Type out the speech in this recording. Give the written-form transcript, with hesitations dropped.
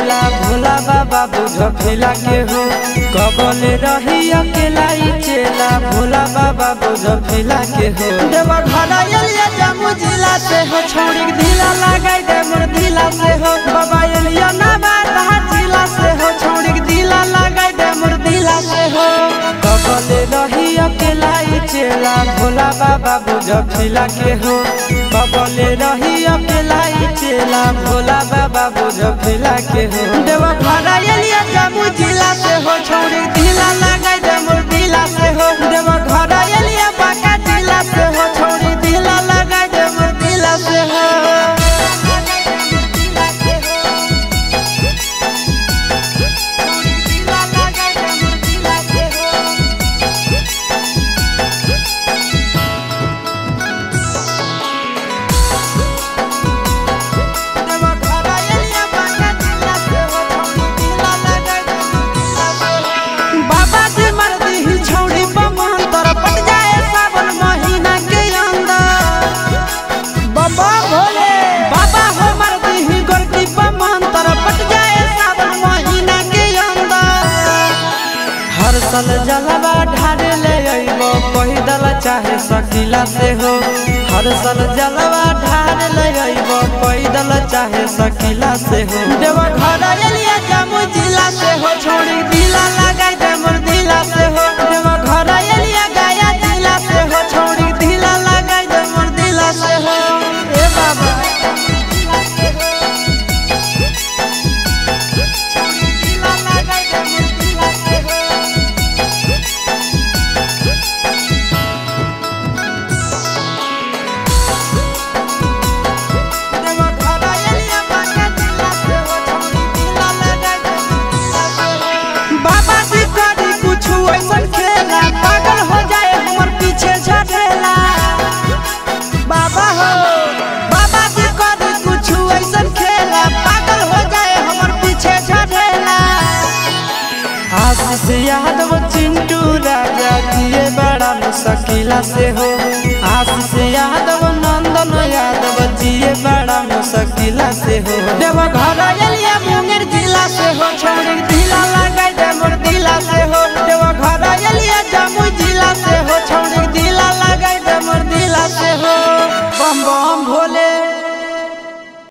चेला भोला बाबा बुझ फिला के हो कबले रही अकेला चेला भोला बाबा बुझ फिला के हो देवा घर एलिया जम्मू जिला से हो छोड़ी ढीला लगाई दे मोर ढीला से हो बाबा एलिया ना बात जिला से हो छोड़ी ढीला लगाई दे मोर ढीला से हो कबले रही अकेला चेला भोला बाबा बुझ फिला के हो कबले रही अकेला चेला भोला बाबा बुझ फिला के हो देवा घर एलिया जम्मू जिला से हो छोड़ी ढीला लगाई दे मोर ढीला से हो देवा घर एलिया बाका जिला से हो छोड़ी ढीला लगाई दे मोर ढीला से हो हर जलवा ढारे ले अइबो पैदल चाहे सकीला से हो हर सल जलवा ढारे ले अइबो पैदल चाहे सकीला से हो देवा घर एलिया जम्मू जिला से हो छोड़ी ढीला लगाई दे मोर ढीला से हो देवा घर एलिया गया जिला से हो छोड़ी ढीला लगाई दे मोर ढीला से हो ए बाबा आशीष यादव चिंटू राजा दिए बड़ा मुश्किला से हो आशीष यादव नंदन यादव जिए बड़ा मुश्किला से हो देवा घर एलिया मुंगेर जिला से हो छोड़